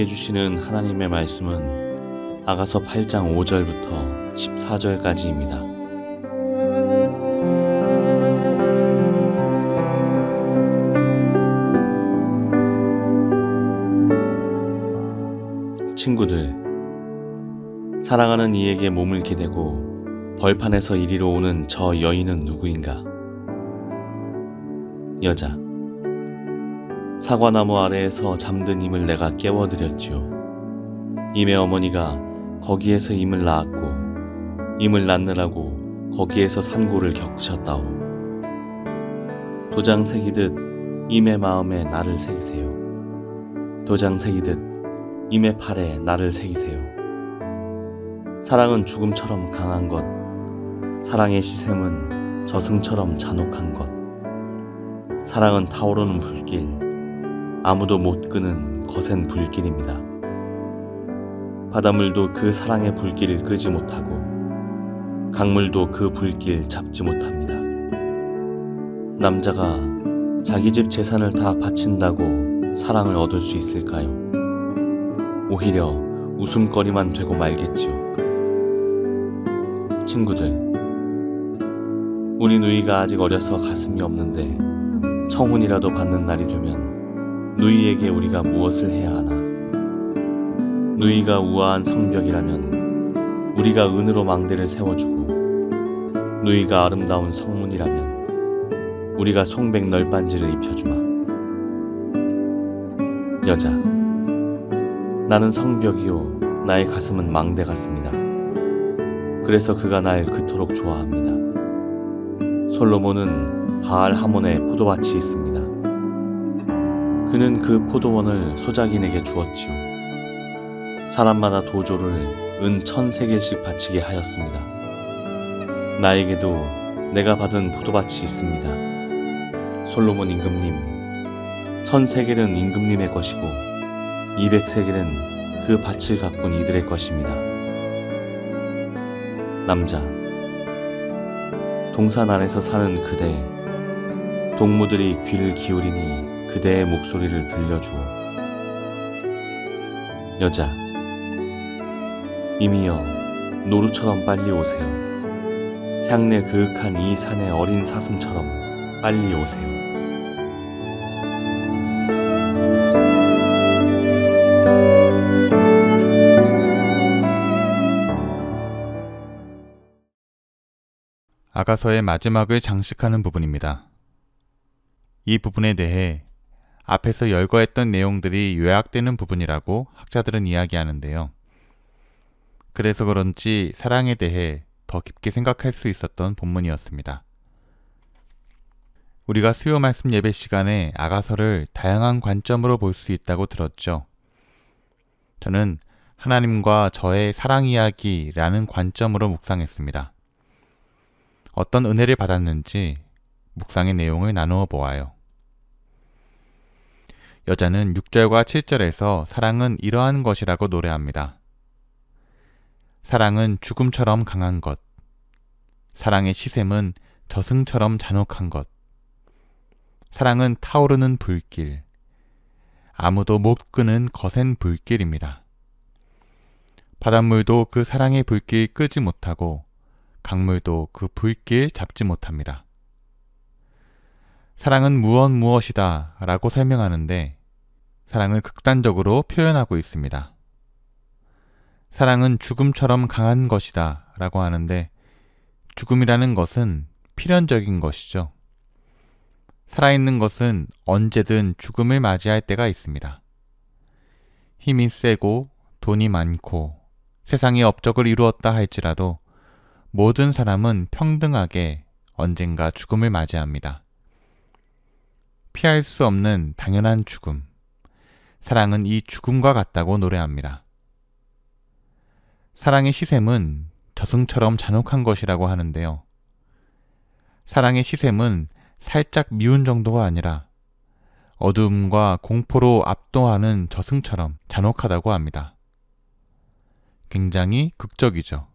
우리에게 주시는 하나님의 말씀은 아가서 8장 5절부터 14절까지입니다. 친구들, 사랑하는 이에게 몸을 기대고 벌판에서 이리로 오는 저 여인은 누구인가? 여자. 사과나무 아래에서 잠든 임을 내가 깨워드렸지요. 임의 어머니가 거기에서 임을 낳았고 임을 낳느라고 거기에서 산고를 겪으셨다오. 도장 새기듯 임의 마음에 나를 새기세요. 도장 새기듯 임의 팔에 나를 새기세요. 사랑은 죽음처럼 강한 것, 사랑의 시샘은 저승처럼 잔혹한 것. 사랑은 타오르는 불길, 아무도 못 끄는 거센 불길입니다. 바닷물도 그 사랑의 불길을 끄지 못하고 강물도 그 불길 잡지 못합니다. 남자가 자기 집 재산을 다 바친다고 사랑을 얻을 수 있을까요? 오히려 웃음거리만 되고 말겠지요. 친구들, 우리 누이가 아직 어려서 가슴이 없는데 청혼이라도 받는 날이 되면 누이에게 우리가 무엇을 해야 하나? 누이가 우아한 성벽이라면 우리가 은으로 망대를 세워주고, 누이가 아름다운 성문이라면 우리가 송백 널빤지를 입혀주마. 여자. 나는 성벽이요 나의 가슴은 망대 같습니다. 그래서 그가 날 그토록 좋아합니다. 솔로몬은 바알 하몬에 포도밭이 있습니다. 그는 그 포도원을 소작인에게 주었지요. 사람마다 도조를 은 1000세겔씩 바치게 하였습니다. 나에게도 내가 받은 포도밭이 있습니다. 솔로몬 임금님, 1000세겔은 임금님의 것이고 200세겔은 그 밭을 가꾼 이들의 것입니다. 남자. 동산 안에서 사는 그대, 동무들이 귀를 기울이니 그대의 목소리를 들려주오. 여자. 이미여, 노루처럼 빨리 오세요. 향내 그윽한 이 산의 어린 사슴처럼 빨리 오세요. 아가서의 마지막을 장식하는 부분입니다. 이 부분에 대해 앞에서 열거했던 내용들이 요약되는 부분이라고 학자들은 이야기하는데요. 그래서 그런지 사랑에 대해 더 깊게 생각할 수 있었던 본문이었습니다. 우리가 수요 말씀 예배 시간에 아가서를 다양한 관점으로 볼 수 있다고 들었죠. 저는 하나님과 저의 사랑 이야기라는 관점으로 묵상했습니다. 어떤 은혜를 받았는지 묵상의 내용을 나누어 보아요. 여자는 6절과 7절에서 사랑은 이러한 것이라고 노래합니다. 사랑은 죽음처럼 강한 것, 사랑의 시샘은 저승처럼 잔혹한 것, 사랑은 타오르는 불길, 아무도 못 끄는 거센 불길입니다. 바닷물도 그 사랑의 불길 끄지 못하고 강물도 그 불길 잡지 못합니다. 사랑은 무엇이다 라고 설명하는데 사랑을 극단적으로 표현하고 있습니다. 사랑은 죽음처럼 강한 것이다 라고 하는데 죽음이라는 것은 필연적인 것이죠. 살아있는 것은 언제든 죽음을 맞이할 때가 있습니다. 힘이 세고 돈이 많고 세상의 업적을 이루었다 할지라도 모든 사람은 평등하게 언젠가 죽음을 맞이합니다. 피할 수 없는 당연한 죽음. 사랑은 이 죽음과 같다고 노래합니다. 사랑의 시샘은 저승처럼 잔혹한 것이라고 하는데요. 사랑의 시샘은 살짝 미운 정도가 아니라 어두움과 공포로 압도하는 저승처럼 잔혹하다고 합니다. 굉장히 극적이죠.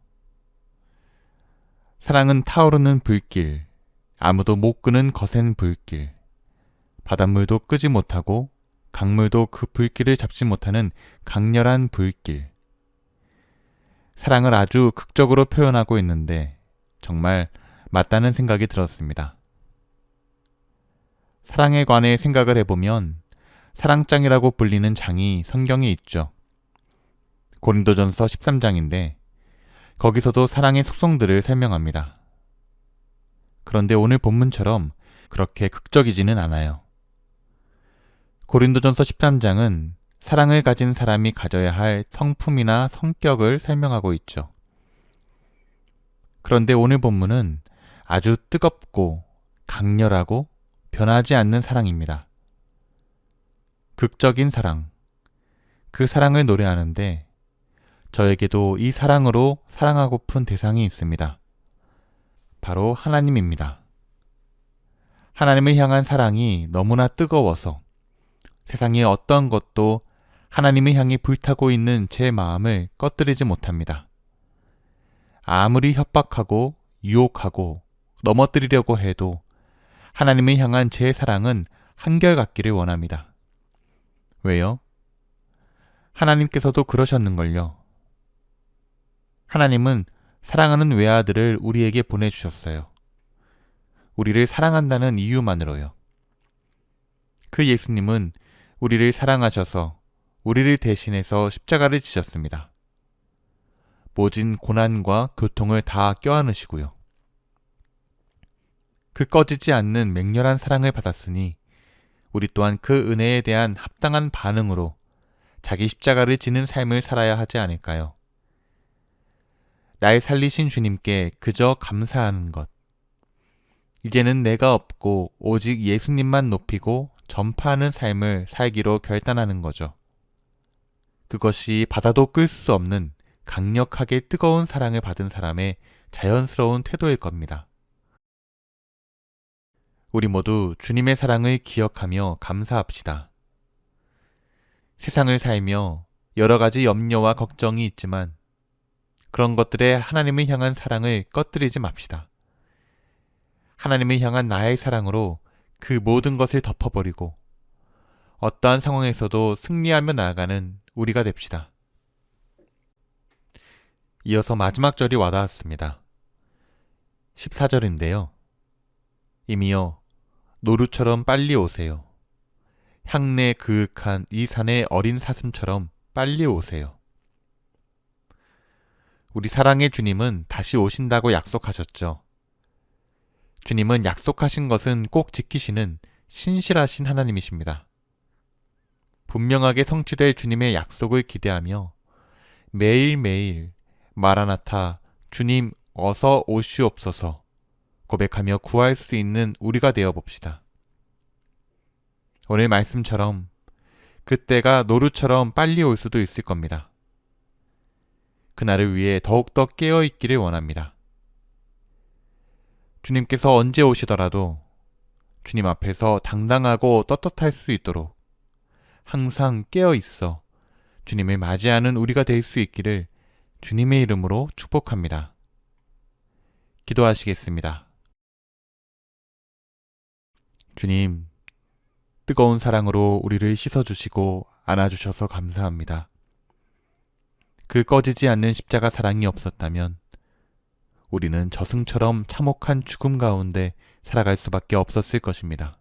사랑은 타오르는 불길, 아무도 못 끄는 거센 불길, 바닷물도 끄지 못하고 강물도 그 불길을 잡지 못하는 강렬한 불길. 사랑을 아주 극적으로 표현하고 있는데 정말 맞다는 생각이 들었습니다. 사랑에 관해 생각을 해보면 사랑장이라고 불리는 장이 성경에 있죠. 고린도전서 13장인데 거기서도 사랑의 속성들을 설명합니다. 그런데 오늘 본문처럼 그렇게 극적이지는 않아요. 고린도전서 13장은 사랑을 가진 사람이 가져야 할 성품이나 성격을 설명하고 있죠. 그런데 오늘 본문은 아주 뜨겁고 강렬하고 변하지 않는 사랑입니다. 극적인 사랑, 그 사랑을 노래하는데 저에게도 이 사랑으로 사랑하고픈 대상이 있습니다. 바로 하나님입니다. 하나님을 향한 사랑이 너무나 뜨거워서 세상의 어떤 것도 하나님을 향해 불타고 있는 제 마음을 꺼뜨리지 못합니다. 아무리 협박하고 유혹하고 넘어뜨리려고 해도 하나님을 향한 제 사랑은 한결같기를 원합니다. 왜요? 하나님께서도 그러셨는걸요. 하나님은 사랑하는 외아들을 우리에게 보내주셨어요. 우리를 사랑한다는 이유만으로요. 그 예수님은 우리를 사랑하셔서 우리를 대신해서 십자가를 지셨습니다. 모진 고난과 고통을 다 껴안으시고요. 그 꺼지지 않는 맹렬한 사랑을 받았으니 우리 또한 그 은혜에 대한 합당한 반응으로 자기 십자가를 지는 삶을 살아야 하지 않을까요? 날 살리신 주님께 그저 감사하는 것. 이제는 내가 없고 오직 예수님만 높이고 전파하는 삶을 살기로 결단하는 거죠. 그것이 바다도 끌 수 없는 강력하게 뜨거운 사랑을 받은 사람의 자연스러운 태도일 겁니다. 우리 모두 주님의 사랑을 기억하며 감사합시다. 세상을 살며 여러 가지 염려와 걱정이 있지만 그런 것들에 하나님을 향한 사랑을 꺼뜨리지 맙시다. 하나님을 향한 나의 사랑으로 그 모든 것을 덮어버리고 어떠한 상황에서도 승리하며 나아가는 우리가 됩시다. 이어서 마지막 절이 와닿았습니다. 14절인데요. 이미여 노루처럼 빨리 오세요. 향내 그윽한 이 산의 어린 사슴처럼 빨리 오세요. 우리 사랑의 주님은 다시 오신다고 약속하셨죠. 주님은 약속하신 것은 꼭 지키시는 신실하신 하나님이십니다. 분명하게 성취될 주님의 약속을 기대하며 매일매일 마라나타 주님 어서 오시옵소서 고백하며 구할 수 있는 우리가 되어 봅시다. 오늘 말씀처럼 그때가 노루처럼 빨리 올 수도 있을 겁니다. 그날을 위해 더욱더 깨어있기를 원합니다. 주님께서 언제 오시더라도 주님 앞에서 당당하고 떳떳할 수 있도록 항상 깨어있어 주님을 맞이하는 우리가 될 수 있기를 주님의 이름으로 축복합니다. 기도하시겠습니다. 주님, 뜨거운 사랑으로 우리를 씻어주시고 안아주셔서 감사합니다. 그 꺼지지 않는 십자가 사랑이 없었다면 우리는 저승처럼 참혹한 죽음 가운데 살아갈 수밖에 없었을 것입니다.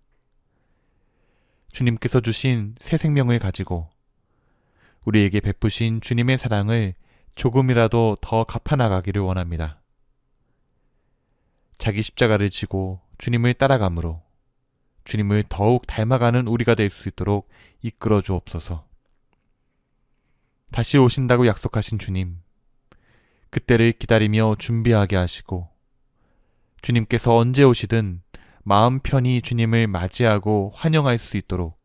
주님께서 주신 새 생명을 가지고 우리에게 베푸신 주님의 사랑을 조금이라도 더 갚아나가기를 원합니다. 자기 십자가를 지고 주님을 따라감으로 주님을 더욱 닮아가는 우리가 될 수 있도록 이끌어 주옵소서. 다시 오신다고 약속하신 주님, 그때를 기다리며 준비하게 하시고 주님께서 언제 오시든 마음 편히 주님을 맞이하고 환영할 수 있도록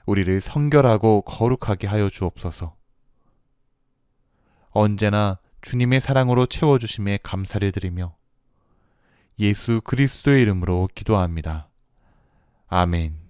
우리를 성결하고 거룩하게 하여 주옵소서. 언제나 주님의 사랑으로 채워주심에 감사를 드리며 예수 그리스도의 이름으로 기도합니다. 아멘.